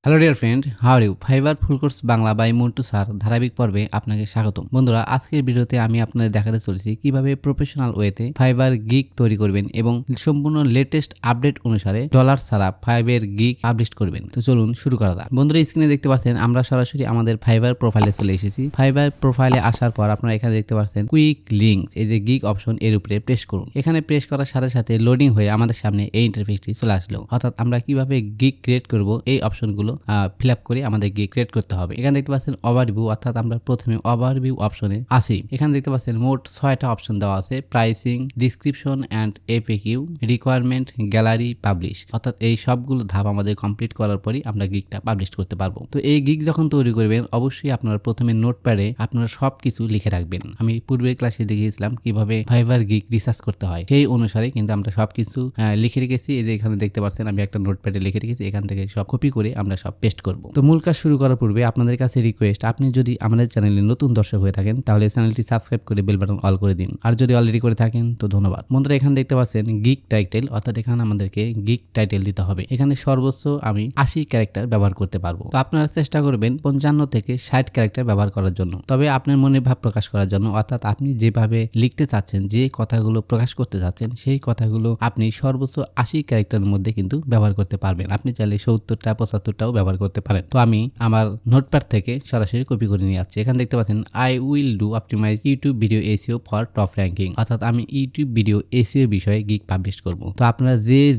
Hello dear friend, how are you? Fiverr full course Bangla by Montu sir ধারাবাহিক পর্বে আপনাকে স্বাগতম। বন্ধুরা, আজকের ভিডিওতে আমি আপনাদের দেখাতে চলেছি কিভাবে প্রফেশনাল ওয়েতে ফাইবার গিগ তৈরি করবেন এবং সম্পূর্ণ লেটেস্ট আপডেট অনুসারে ডলার ছাড়া ফাইবার গিগ পাবলিশ করবেন। তো চলুন শুরু করা যাক। বন্ধুরা, স্ক্রিনে দেখতে পাচ্ছেন আমরা সরাসরি আমাদের ফাইবার প্রোফাইলে চলে এসেছি। ফাইবার প্রোফাইলে আসার পর আপনারা এখানে দেখতে পাচ্ছেন কুইক লিঙ্কস, এই যে গিগ অপশন, এর উপরে প্রেস করুন। এখানে প্রেস করার সাথে সাথে লোডিং হয়ে আমাদের সামনে এই ইন্টারফেসটি চলে আসলো। অর্থাৎ আমরা কিভাবে গিগ ক্রিয়েট করব এই অপশনগুলো ফিল আপ করে আমাদের গিগ ক্রিয়েট করতে হবে। এখানে দেখতে পাচ্ছেন ওভারভিউ, অর্থাৎ আমরা প্রথমে ওভারভিউ অপশনে আসি। এখানে দেখতে পাচ্ছেন মোট 6টা অপশন দেওয়া আছে: pricing, description and FAQ, requirement, gallery, publish. অর্থাৎ এই সবগুলো ধাপ আমাদের কমপ্লিট করার পরই আমরা গিগটা পাবলিশ করতে পারবো। তো এই গিগ যখন তৈরি করবেন অবশ্যই আপনারা প্রথমে নোটপ্যাডে আপনারা সবকিছু লিখে রাখবেন। আমি পূর্বের ক্লাসে দেখিয়েছিলাম কিভাবে ফাইবার গিগ রিসার্চ করতে হয়, সেই অনুসারে কিন্তু আমরা সবকিছু লিখে রেখেছি। এই যে এখানে দেখতে পাচ্ছেন আমি একটা নোটপ্যাডে লিখে রেখেছি, এখান থেকে সব কপি করে আমরা সব পেস্ট করব। তো মূল কাজ শুরু করার পূর্বে আপনাদের কাছে রিকোয়েস্ট, আপনি যদি আমাদের চ্যানেলে নতুন দর্শক হয়ে থাকেন তাহলে চ্যানেলটি সাবস্ক্রাইব করে বেল বাটন অল করে দিন, আর যদি অলরেডি করে থাকেন তো ধন্যবাদ। বন্ধুরা, এখানে দেখতে পাচ্ছেন গিগ টাইটেল, অর্থাৎ এখানে আমাদেরকে গিগ টাইটেল দিতে হবে। এখানে সর্বোচ্চ আমি 80 ক্যারেক্টার ব্যবহার করতে পারবো। তো আপনারা চেষ্টা করবেন 55 থেকে 60 ক্যারেক্টার ব্যবহার করার জন্য। তবে আপনার মনে ভাব প্রকাশ করার জন্য, অর্থাৎ আপনি যেভাবে লিখতে চাচ্ছেন, যে কথাগুলো প্রকাশ করতে চাচ্ছেন, সেই কথাগুলো আপনি সর্বোচ্চ 80 ক্যারেক্টারের মধ্যে কিন্তু ব্যবহার করতে পারবেন। আপনি চাইলে 70টা 75টাও ব্যবহার করতে পারেন। তো আমি আমার নোটপ্যাড থেকে সরাসরি কপি করে নিয়ে যাচ্ছি। এখানে দেখতে পাচ্ছেন I will do optimize YouTube video SEO for top ranking, অর্থাৎ আমি ইউটিউব ভিডিও এসইও বিষয়ে গিগ পাবলিশ করব। তো আপনারা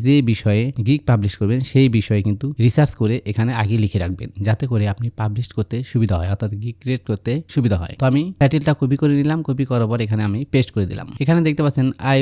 যে বিষয়ে গিগ পাবলিশ করবেন সেই বিষয়ে কিন্তু রিসার্চ করে এখানে আগে লিখে রাখবেন, যাতে করে আপনি পাবলিশ করতে সুবিধা হয়, অর্থাৎ গিগ ক্রিয়েট করতে সুবিধা হয়। তো আমি টাইটেলটা কপি করে নিলাম, কপি করার পর এখানে আমি পেস্ট করে দিলাম। এখানে দেখতে পাচ্ছেন আই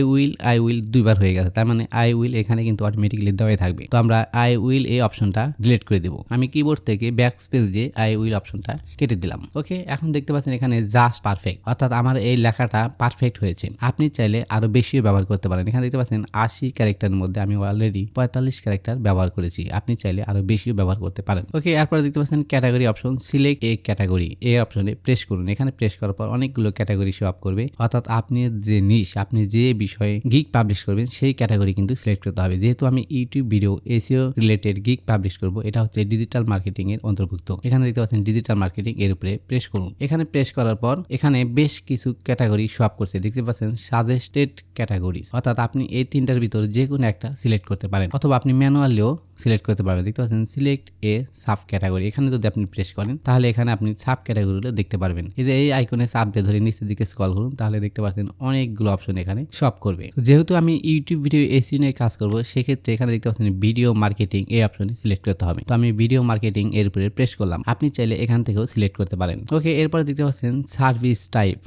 উইল দুইবার হয়ে গেছে, তার মানে আই উইল এখানে কিন্তু অটোমেটিক্যালি দেওয়াই থাকবে। তো আমরা আই উইল এই অপশনটা ডিলিট করে দেব। আমি কিবোর্ড থেকে ব্যাক স্পেস দিয়ে আই উইল অপশনটা কেটে দিলাম। ওকে, এখন দেখতে পাচ্ছেন এখানে জাস্ট পারফেক্ট, অর্থাৎ আমার এই লেখাটা পারফেক্ট হয়েছে। আপনি চাইলে আরো বেশিও ব্যবহার করতে পারেন। এখানে দেখতে পাচ্ছেন 80 ক্যারেক্টারের মধ্যে আমি অলরেডি 45 ক্যারেক্টার ব্যবহার করেছি। আপনি চাইলে আরো বেশিও ব্যবহার করতে পারেন। ওকে, এরপরে দেখতে পাচ্ছেন category option, select A category, এই অপশনে প্রেস করুন। এখানে প্রেস করার পর অনেকগুলো ক্যাটাগরি শো আপ করবে, অর্থাৎ আপনি যে নিশ, আপনি যে বিষয়ে গিগ পাবলিশ করবেন সেই ক্যাটাগরি কিন্তু সিলেক্ট করতে হবে। যেহেতু আমি YouTube video SEO related gig publish করব, এটা হচ্ছে ডিজিটাল মার্কেটিং এর অন্তর্ভুক্ত। এখানে দেখতে পাচ্ছেন ডিজিটাল মার্কেটিং, এর উপরে প্রেস করুন। এখানে প্রেস করার পর এখানে বেশ কিছু ক্যাটাগরি শো আপ করছে, দেখতে পাচ্ছেন সাজেস্টেড ক্যাটাগরিজ, অর্থাৎ আপনি এই তিনটার ভিতর যে কোনো একটা সিলেক্ট করতে পারেন, অথবা আপনি ম্যানুয়ালিও সিলেক্ট করতে পারবেন। দেখতে পাচ্ছেন সিলেক্ট এ সাব ক্যাটাগরি, এখানে যদি আপনি প্রেস করেন তাহলে এখানে আপনি সাব ক্যাটাগরিগুলো দেখতে পারবেন। এই যে এই আইকনে চাপ দিয়ে ধরে নিচের দিকে স্ক্রল করুন, তাহলে দেখতে পাচ্ছেন অনেকগুলো অপশন এখানে শো আপ করবে। যেহেতু আমি ইউটিউব ভিডিও এসইও নিয়ে কাজ করব, সেক্ষেত্রে এখানে দেখতে পাচ্ছেন ভিডিও মার্কেটিং এই অপশনে সিলেক্ট করতে হবে। তো আমি ভিডিও মার্কেটিং এর উপরে প্রেস করলাম। আপনি চাইলে এখান থেকেও সিলেক্ট করতে পারেন। ওকে, এরপরে দেখতে পাচ্ছেন সার্ভিস টাইপ,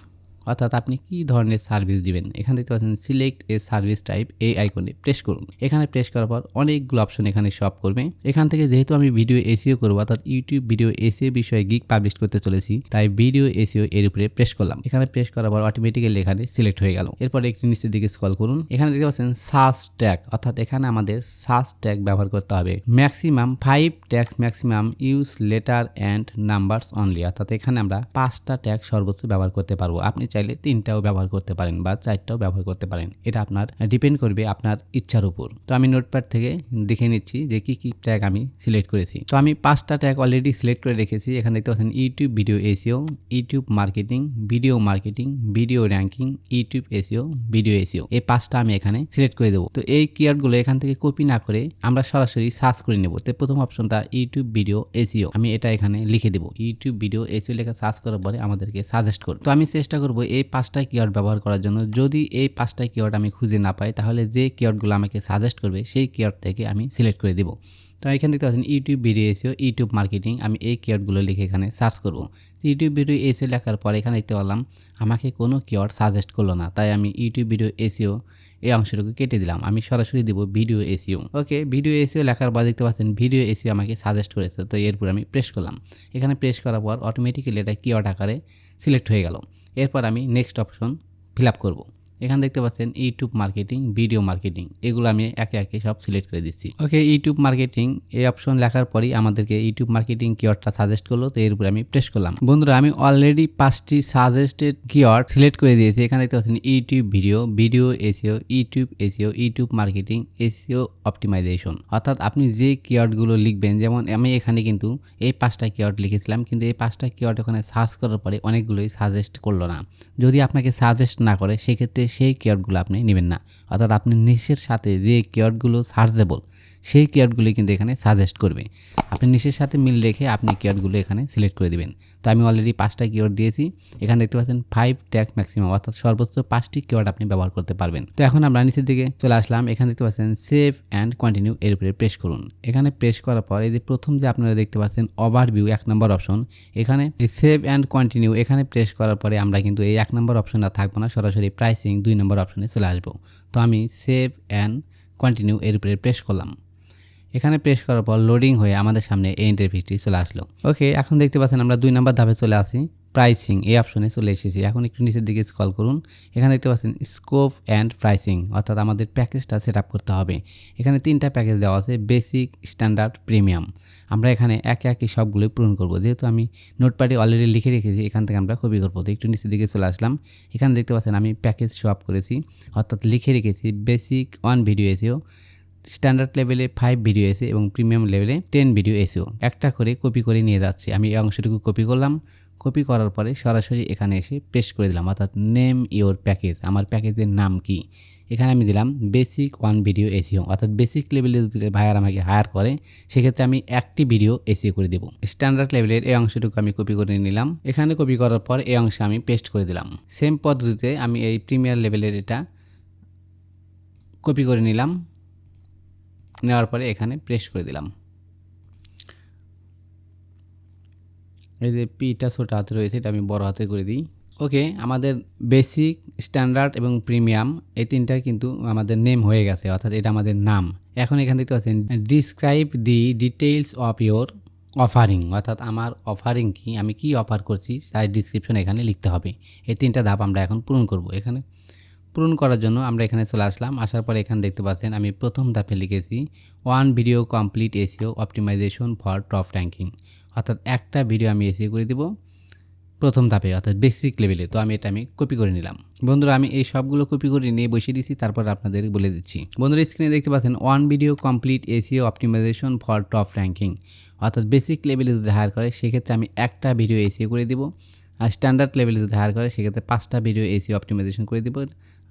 অর্থাৎ আপনি কি ধরনের সার্ভিস দিবেন। এখানে দেখতে পাচ্ছেন সিলেক্ট এ সার্ভিস টাইপ, এই আইকনে প্রেস করুন। এখানে প্রেস করার পর অনেকগুলো অপশন এখানে শো আপ করবে। এখান থেকে যেহেতু আমি ভিডিও এসইও করব, অর্থাৎ ইউটিউব ভিডিও এসইও বিষয়ে গিগ পাবলিশ করতে চলেছি, তাই ভিডিও এসইও এর উপরে প্রেস করলাম। এখানে প্রেস করার পর অটোমেটিক্যালি এখানে সিলেক্ট হয়ে গেল। এরপর একটু নিচের দিকে স্ক্রল করুন। এখানে দেখতে পাচ্ছেন সার্চ ট্যাগ, অর্থাৎ এখানে আমাদের সার্চ ট্যাগ ব্যবহার করতে হবে। Maximum 5 tags, maximum use letter and numbers only, অর্থাৎ এখানে আমরা 5টা ট্যাগ সর্বোচ্চ ব্যবহার করতে পারবো। আপনি চাইলে 3টাও ব্যবহার করতে পারেন বা 4টাও ব্যবহার করতে পারেন, এটা আপনার ডিপেন্ড করবে আপনার ইচ্ছার উপর। তো আমি নোটপ্যাড থেকে দেখে নিচ্ছি যে কি কি ট্যাগ আমি সিলেক্ট করেছি। তো আমি 5টা ট্যাগ অলরেডি সিলেক্ট করে রেখেছি। এখানে দেখতে পাচ্ছেন YouTube video SEO, YouTube marketing, video ranking, YouTube SEO, video SEO, এই 5টা আমি এখানে সিলেক্ট করে দেবো। তো এই কিওয়ার্ডগুলো এখান থেকে কপি না করে আমরা সরাসরি সার্চ করে নেব। তো প্রথম অপশনটা ইউটিউব ভিডিও এসইও, আমি এটা এখানে লিখে দেবো। ইউটিউব ভিডিও এসইও লেখা সার্চ করার পরে আমাদেরকে সাজেস্ট করবে। তো আমি চেষ্টা করবো এই 5টা কিওয়ার্ড ব্যবহার করার জন্য। যদি এই 5টা কিওয়ার্ড আমি খুঁজে না পাই, তাহলে যে কিওয়ার্ডগুলো আমাকে সাজেস্ট করবে সেই কিওয়ার্ড থেকে আমি সিলেক্ট করে দেবো। তো এখানে দেখতে পাচ্ছেন YouTube video SEO, YouTube marketing, আমি এই কিওয়ার্ডগুলো লিখে এখানে সার্চ করব। ইউটিউব ভিডিও এসইও লেখার পরে এখানে দেখতে পেলাম আমাকে কোনো কিওয়ার্ড সাজেস্ট করলো না, তাই আমি ইউটিউব ভিডিও এসইও এই অংশটুকু কেটে দিলাম। আমি সরাসরি দেবো ভিডিও এসইও। ওকে, ভিডিও এসইও লেখার পর দেখতে পাচ্ছেন ভিডিও এসইও আমাকে সাজেস্ট করেছে। তো এরপর আমি প্রেস করলাম। এখানে প্রেস করার পর অটোমেটিক্যালি এটা কিওয়ার্ড আকারে সিলেক্ট হয়ে গেল। এরপর আমি নেক্সট অপশন ফিল আপ করবো। এখানে দেখতে পাচ্ছেন ইউটিউব মার্কেটিং, ভিডিও মার্কেটিং, এগুলো আমি একে একে সব সিলেক্ট করে দিচ্ছি। ওকে, ইউটিউব মার্কেটিং এই অপশন লেখার পরেই আমাদেরকে ইউটিউব মার্কেটিং কিওয়ার্ডটা সাজেস্ট করলো, তো এর উপরে আমি প্রেস করলাম। বন্ধুরা, আমি অলরেডি 5টি সাজেস্টেড কিওয়ার্ড সিলেক্ট করে দিয়েছি। এখানে দেখতে পাচ্ছেন YouTube video, video SEO, YouTube SEO, YouTube marketing, SEO optimization. অর্থাৎ আপনি যে কিওয়ার্ডগুলো লিখবেন, যেমন আমি এখানে কিন্তু এই 5টা কিওয়ার্ড লিখেছিলাম, কিন্তু এই 5টা কিওয়ার্ড ওখানে সার্চ করার পরে অনেকগুলোই সাজেস্ট করলো না। যদি আপনাকে সাজেস্ট না করে সেক্ষেত্রে সেই কিওয়ার্ডগুলো আপনি নেবেন না। অর্থাৎ আপনি নিশের সাথে যে কিওয়ার্ডগুলো সার্চেবল সেই কিওয়ার্ডগুলি কিন্তু এখানে সাজেস্ট করবে। আপনি নিশের সাথে মিল রেখে আপনি কিওয়ার্ডগুলো এখানে সিলেক্ট করে দিবেন। তো আমি অলরেডি 5টা কিওয়ার্ড দিয়েছি। এখানে দেখতে পাচ্ছেন 5 ট্যাগ ম্যাক্সিমাম, অর্থাৎ সর্বোচ্চ 5টি কিওয়ার্ড আপনি ব্যবহার করতে পারবেন। তো এখন আমরা নিচের দিকে চলে আসলাম। এখানে দেখতে পাচ্ছেন সেভ অ্যান্ড কন্টিনিউ, এর উপরে প্রেস করুন। এখানে প্রেস করার পর এই যে প্রথম যে আপনারা দেখতে পাচ্ছেন ওভারভিউ 1 নম্বর অপশন, এখানে সেভ অ্যান্ড কন্টিনিউ এখানে প্রেস করার পরে আমরা কিন্তু এই 1 নম্বর অপশনটা থাকবো না, সরাসরি প্রাইসিং 2 নম্বর অপশনে চলে আসবো। তো আমি সেভ অ্যান্ড কন্টিনিউ এর উপরে প্রেস করলাম। এখানে প্রেস করার পর লোডিং হয়ে আমাদের সামনে এই ইন্টারফেসটি চলে আসলো। ওকে, এখন দেখতে পাচ্ছেন আমরা 2 নম্বর ধাপে চলে আসি, প্রাইসিং এই অপশনে চলে এসেছি। এখন একটু নিচের দিকে স্ক্রল করুন। এখানে দেখতে পাচ্ছেন স্কোপ অ্যান্ড প্রাইসিং, অর্থাৎ আমাদের প্যাকেজটা সেট আপ করতে হবে। এখানে 3টা প্যাকেজ দেওয়া আছে, বেসিক, স্ট্যান্ডার্ড, প্রিমিয়াম। আমরা এখানে একে একে সবগুলোই পূরণ করব। যেহেতু আমি নোটপ্যাডে অলরেডি লিখে রেখেছি, এখান থেকে আমরা কপি করবো। তো একটু নিচের দিকে চলে আসলাম। এখানে দেখতে পাচ্ছেন আমি প্যাকেজ শো আপ করেছি, অর্থাৎ লিখে রেখেছি বেসিক 1 ভিডিও এসইও, স্ট্যান্ডার্ড লেভেলে 5 ভিডিও এসিও এবং প্রিমিয়াম লেভেলে 10 ভিডিও এসিও। একটা করে কপি করে নিয়ে যাচ্ছি। আমি এই অংশটুকু কপি করলাম। কপি করার পরে সরাসরি এখানে এসে পেস্ট করে দিলাম, অর্থাৎ নেম ইওর প্যাকেজ, আমার প্যাকেজের নাম কি। এখানে আমি দিলাম বেসিক 1 ভিডিও এসিও, অর্থাৎ বেসিক লেভেলে যদি ভাইয়ার আমাকে হায়ার করে সেক্ষেত্রে আমি একটি ভিডিও এসিও করে দেবো। স্ট্যান্ডার্ড লেভেলের এই অংশটুকু আমি কপি করে নিলাম। এখানে কপি করার পর এই অংশে আমি পেস্ট করে দিলাম। সেম পদ্ধতিতে আমি এই প্রিমিয়ার লেভেলের এটা কপি করে নিলাম। নেওয়ার পরে এখানে প্রেস করে দিলাম। এই যে পিটা ছোট হাতে রয়েছে, এটা আমি বড় হাতে করে দিই। ওকে, আমাদের বেসিক, স্ট্যান্ডার্ড এবং প্রিমিয়াম এই 3টা কিন্তু আমাদের নেম হয়ে গেছে, অর্থাৎ এটা আমাদের নাম। এখন এখানে দেখতে পাচ্ছেন describe the details of your offering, অর্থাৎ আমার অফারিং কি, আমি কি অফার করছি তার ডিসক্রিপশন এখানে লিখতে হবে। এই 3টা ধাপ আমরা এখন পূরণ করব। এখানে পূরণ করার জন্য আমরা এখানে চলে আসলাম। আসার পরে এখানে দেখতে পাচ্ছেন আমি প্রথম ধাপে লিখেছি 1 video complete SEO optimization for top ranking, অর্থাৎ একটা ভিডিও আমি এসইও করে দেব প্রথম ধাপে, অর্থাৎ বেসিক লেভেলে। তো আমি এটা কপি করে নিলাম। বন্ধুরা, আমি এই সবগুলো কপি করে নিয়ে বসিয়ে দিচ্ছি, তারপর আপনাদের বলে দিচ্ছি। বন্ধুরা, স্ক্রিনে দেখতে পাচ্ছেন 1 video complete SEO optimization for top ranking, অর্থাৎ বেসিক লেভেলে যদি হায়ার করে সেক্ষেত্রে আমি একটা ভিডিও এসইও করে দেব। আর স্ট্যান্ডার্ড লেভেলে যদি হায়ার করে সেক্ষেত্রে 5টা ভিডিও এসইও অপটিমাইজেশন করে দেব।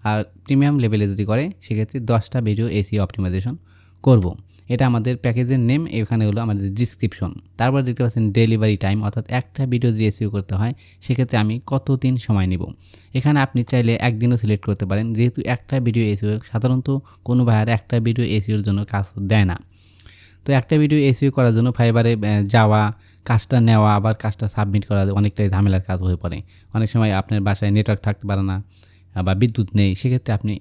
আর প্রিমিয়াম লেভেলে যদি করে সেক্ষেত্রে 10টা ভিডিও এসইও অপটিমাইজেশন করব। এটা আমাদের প্যাকেজের নেম, এখানে হলো আমাদের ডিসক্রিপশন। তারপর দেখতে পাচ্ছেন ডেলিভারি টাইম, অর্থাৎ একটা ভিডিও যদি এসইও করতে হয় সেক্ষেত্রে আমি কত দিন সময় নেব। এখানে আপনি চাইলে একদিনও সিলেক্ট করতে পারেন, যেহেতু একটা ভিডিও এসইও সাধারণত কোনো ভাইয়ার একটা ভিডিও এসইওর জন্য কাজ দেয় না। তো একটা ভিডিও এসইও করার জন্য ফাইবারে যাওয়া, কাজটা নেওয়া, আবার কাজটা সাবমিট করা অনেকটাই ঝামেলার কাজ হয়ে পড়ে। অনেক সময় আপনার বাসায় নেটওয়ার্ক থাকতে পারে না বা বিদ্যুৎ নেই, সেক্ষেত্রে আপনি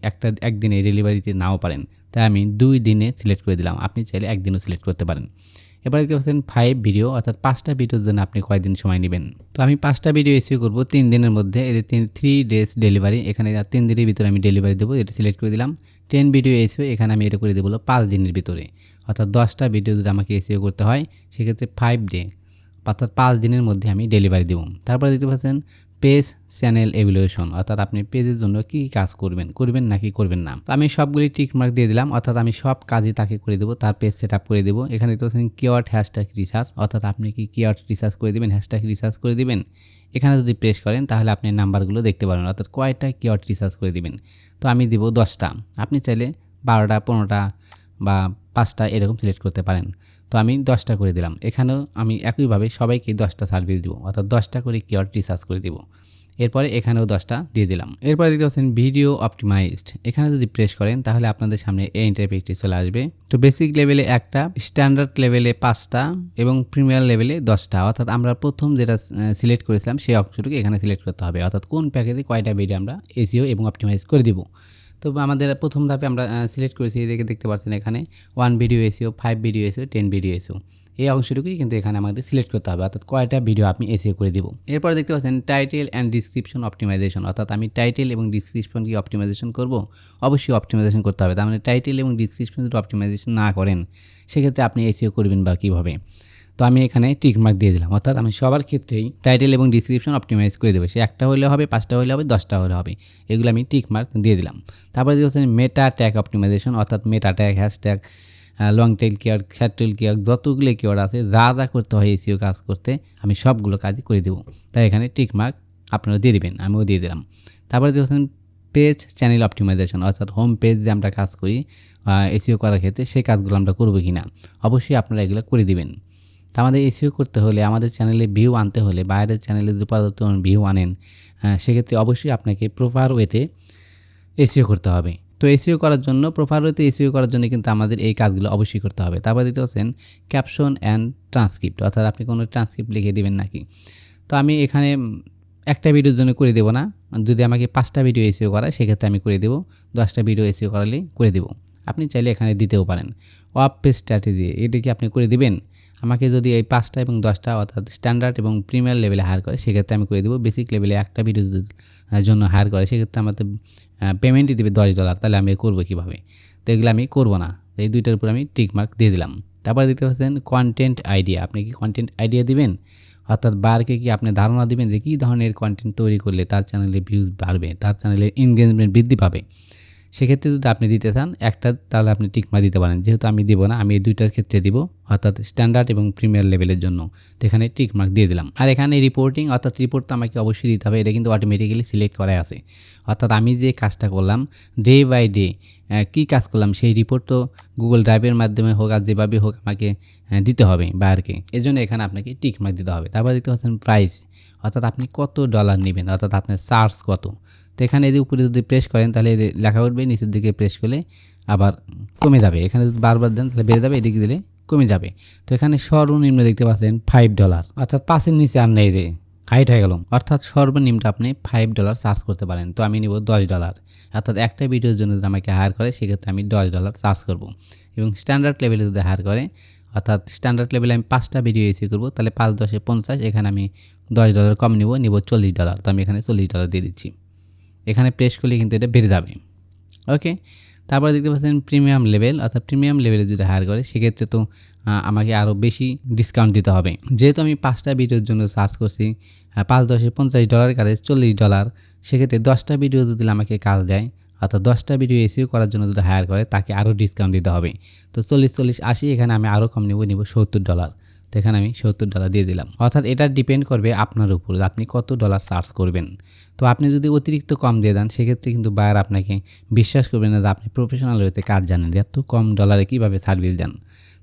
একদিনে ডেলিভারিতে নাও পারেন। তাই আমি 2 দিনে সিলেক্ট করে দিলাম। আপনি চাইলে একদিনও সিলেক্ট করতে পারেন। এবার দেখতে পাচ্ছেন 5 ভিডিও, অর্থাৎ 5টা ভিডিওর জন্য আপনি কয়দিন সময় নেবেন। তো আমি 5টা ভিডিও এসইও করব 3 দিনের মধ্যে। এই যে 3 ডেজ ডেলিভারি, এখানে 3 দিনের ভিতরে আমি ডেলিভারি দেবো, এটা সিলেক্ট করে দিলাম। 10 ভিডিও এসইও, এখানে আমি এটা করে দেবো 5 দিনের ভিতরে, অর্থাৎ 10টা ভিডিও যদি আমাকে এসইও করতে হয় সেক্ষেত্রে 5 ডে, অর্থাৎ 5 দিনের মধ্যে আমি ডেলিভারি দেবো। তারপরে দেখতে পাচ্ছেন পেজ চ্যানেল এভ্যালুয়েশন, অর্থাৎ আপনি পেজের জন্য কি কাজ করবেন নাকি করবেন না। তো আমি সবগুলি টিক মার্ক দিয়ে দিলাম, অর্থাৎ আমি সব কাজই তাকে করে দেবো, তার পেজ সেট আপ করে দেবো। এখানে দেখতে পাচ্ছেন কিওয়ার্ড হ্যাশট্যাগ রিসার্চ, অর্থাৎ আপনি কি কিওয়ার্ড রিসার্চ করে দেবেন, হ্যাশট্যাগ রিসার্চ করে দিবেন। এখানে যদি প্রেস করেন তাহলে আপনি নাম্বারগুলো দেখতে পারবেন, অর্থাৎ কয়টা কিওয়ার্ড রিসার্চ করে দিবেন। তো আমি দিব 10টা, আপনি চাইলে 12টা, 15টা বা 5টা এরকম সিলেক্ট করতে পারেন। তো আমি 10টা করে দিলাম। এখানেও আমি একইভাবে সবাইকে 10টা সার্ভিস দিব, অর্থাৎ 10টা করে কিওয়ার্ড রিসার্চ করে দিব। এরপরে এখানেও 10টা দিয়ে দিলাম। এরপরে দেখতে পাচ্ছেন ভিডিও অপটিমাইজড, এখানে যদি প্রেস করেন তাহলে আপনাদের সামনে এই ইন্টারফেসটি চলে আসবে। তো বেসিক লেভেলে 1টা, স্ট্যান্ডার্ড লেভেলে 5টা এবং প্রিমিয়ার লেভেলে 10টা, অর্থাৎ আমরা প্রথম যেটা সিলেক্ট করেছিলাম সেই অংশটুকু এখানে সিলেক্ট করতে হবে, অর্থাৎ কোন প্যাকেজে কয়টা ভিডিও আমরা এসইও এবং অপটিমাইজ করে দিব। তো আমাদের প্রথম ধাপে আমরা সিলেক্ট করেছি, দেখতে পাচ্ছেন এখানে 1 video SEO, 5 video SEO, 10 video SEO. এই অংশটুকুই কিন্তু এখানে আমাদের সিলেক্ট করতে হবে, অর্থাৎ কয়টা ভিডিও আপনি এসইও করে দিব। এরপর দেখতে পাচ্ছেন টাইটেল অ্যান্ড ডিসক্রিপশন অপটিমাইজেশন, অর্থাৎ আমি টাইটেল এবং ডিসক্রিপশন কি অপটিমাইজেশন করব, অবশ্যই অপটিমাইজেশন করতে হবে। তার মানে টাইটেল এবং ডিসক্রিপশন যদি অপটিমাইজেশন না করেন সেক্ষেত্রে আপনি এসইও করবেন বা কীভাবে। তো আমি এখানে টিক মার্ক দিয়ে দিলাম, অর্থাৎ আমি সবার ক্ষেত্রেই টাইটেল এবং ডিসক্রিপশন অপটিমাইজ করে দেবো। সে একটা হলে হবে, 5টা হলে হবে, 10টা হলে হবে, এগুলো আমি টিক মার্ক দিয়ে দিলাম। তারপরে দেখতে পাচ্ছেন মেটা ট্যাগ অপটিমাইজেশন, অর্থাৎ meta tag, hashtag, long tail keyword, fat tail keyword, যতগুলো কেয়ার আছে যা যা করতে হয় এসইও কাজ করতে আমি সবগুলো কাজই করে দেবো। তাই এখানে টিক মার্ক আপনারা দিয়ে দেবেন, আমিও দিয়ে দিলাম। তারপরে দেখছেন পেজ চ্যানেল অপটিমাইজেশন, অর্থাৎ হোম পেজ যে আমরা কাজ করি এসইও করার ক্ষেত্রে সেই কাজগুলো আমরা করবো কি না, অবশ্যই আপনারা এগুলো করে দিবেন। তা আমাদের এসইও করতে হলে, আমাদের চ্যানেলে ভিউ আনতে হলে, বাইরের চ্যানেলে যদি পর্যাপ্ত ভিউ আনেন সেক্ষেত্রে অবশ্যই আপনাকে প্রপার ওয়েতে এসইও করতে হবে। তো এসইও করার জন্য, প্রপার ওয়েতে এসইও করার জন্য কিন্তু আমাদের এই কাজগুলো অবশ্যই করতে হবে। তারপর দিতে হচ্ছেন ক্যাপশন অ্যান্ড ট্রান্সক্রিপ্ট, অর্থাৎ আপনি কোনো ট্রান্সক্রিপ্ট লিখে দেবেন নাকি। তো আমি এখানে একটা ভিডিওর জন্য করে দেবো না, যদি আমাকে 5টা ভিডিও এসইও করায় সেক্ষেত্রে আমি করে দেবো, 10টা ভিডিও এসইও করালে করে দেবো। আপনি চাইলে এখানে দিতেও পারেন। ওয়ার্ড পেজ স্ট্র্যাটেজি, এটা কি আপনি করে দিবেন। আমাকে যদি এই 5টা এবং 10টা অর্থাৎ স্ট্যান্ডার্ড এবং প্রিমিয়ার লেভেলে হায়ার করে সেক্ষেত্রে আমি করে দেবো। বেসিক লেভেলে একটা ভিডিওর জন্য হায়ার করে সেক্ষেত্রে আমাদের পেমেন্টই দেবে $10, তাহলে আমি করবো কীভাবে। তো এগুলো আমি করবো না, এই দুইটার উপর আমি টিক মার্ক দিয়ে দিলাম। তারপর দেখতে পাচ্ছেন কন্টেন্ট আইডিয়া, আপনি কি কন্টেন্ট আইডিয়া দিবেন, অর্থাৎ বারকে কি আপনি ধারণা দিবেন যে কী ধরনের কন্টেন্ট তৈরি করলে তার চ্যানেলে ভিউজ বাড়বে, তার চ্যানেলের এনগেজমেন্ট বৃদ্ধি পাবে। সেক্ষেত্রে যদি আপনি দিতে চান একটা, তাহলে আপনি টিক মার্ক দিতে পারেন। যেহেতু আমি দিব না, আমি এই দুইটার ক্ষেত্রে দিব, অর্থাৎ স্ট্যান্ডার্ড এবং প্রিমিয়ার লেভেলের জন্য। তো এখানে টিক মার্ক দিয়ে দিলাম। আর এখানে রিপোর্টিং, অর্থাৎ রিপোর্ট তো আমাকে অবশ্যই দিতে হবে, এটা কিন্তু অটোমেটিক্যালি সিলেক্ট করা আছে। অর্থাৎ আমি যে কাজটা করলাম ডে বাই ডে কী কাজ করলাম সেই রিপোর্ট তো গুগল ড্রাইভের মাধ্যমে হোক আর যেভাবে হোক আমাকে দিতে হবে বায়ারকে, এজন্য এখানে আপনাকে টিক মার্ক দিতে হবে। তারপর দিতে হচ্ছেন প্রাইস, অর্থাৎ আপনি কত ডলার নেবেন, অর্থাৎ আপনার চার্জ কত। তো এখানে এদের উপরে যদি প্রেস করেন তাহলে লেখা উঠবে, নিচের দিকে প্রেস করলে আবার কমে যাবে। এখানে যদি বারবার দেন তাহলে বেড়ে যাবে, এদিকে দিলে কমে যাবে। তো এখানে সর্বনিম্ন দেখতে পাচ্ছেন $5, অর্থাৎ 5-এর নিচে আর নেই দে, হাইট হয়ে গেল। অর্থাৎ সর্বনিম্ন আপনি $5 চার্জ করতে পারেন। তো আমি নিব $10, অর্থাৎ একটা ভিডিওর জন্য যদি আমাকে হায়ার করে সেক্ষেত্রে আমি $10 চার্জ করব। এবং স্ট্যান্ডার্ড লেভেলে যদি হায়ার করে, অর্থাৎ স্ট্যান্ডার্ড লেভেলে আমি 5টা ভিডিও এসি করব, তাহলে 5×10 = 50, এখানে আমি $10 কম নিব $40। তো আমি এখানে $40 দিয়ে দিচ্ছি। এখানে প্রেস করলে কিন্তু এটা বেড়ে যাবে। ওকে, তারপরে দেখতে পাচ্ছেন প্রিমিয়াম লেভেল, অর্থাৎ প্রিমিয়াম লেভেলে যদি হায়ার করে সেক্ষেত্রে তো আমাকে আরও বেশি ডিসকাউন্ট দিতে হবে। যেহেতু আমি 5টা ভিডিওর জন্য সার্চ করছি, 5×10 = $50 কাজে $40, সেক্ষেত্রে 10টা ভিডিও যদি আমাকে কাজ দেয়, অর্থাৎ 10টা ভিডিও এসইও করার জন্য যদি হায়ার করে তাকে আরও ডিসকাউন্ট দিতে হবে। তো 40-40-80, এখানে আমি আরও কম নিব $70। তো এখানে আমি $70 দিয়ে দিলাম। অর্থাৎ এটা ডিপেন্ড করবে আপনার উপর, আপনি কত ডলার চার্জ করবেন। তো আপনি যদি অতিরিক্ত কম দিয়ে দেন সেক্ষেত্রে কিন্তু বায়ার আপনাকে বিশ্বাস করবেন না যে আপনি প্রফেশনাল হতে কাজ জানেন, এত কম ডলারে কীভাবে সার্ভিস দেন।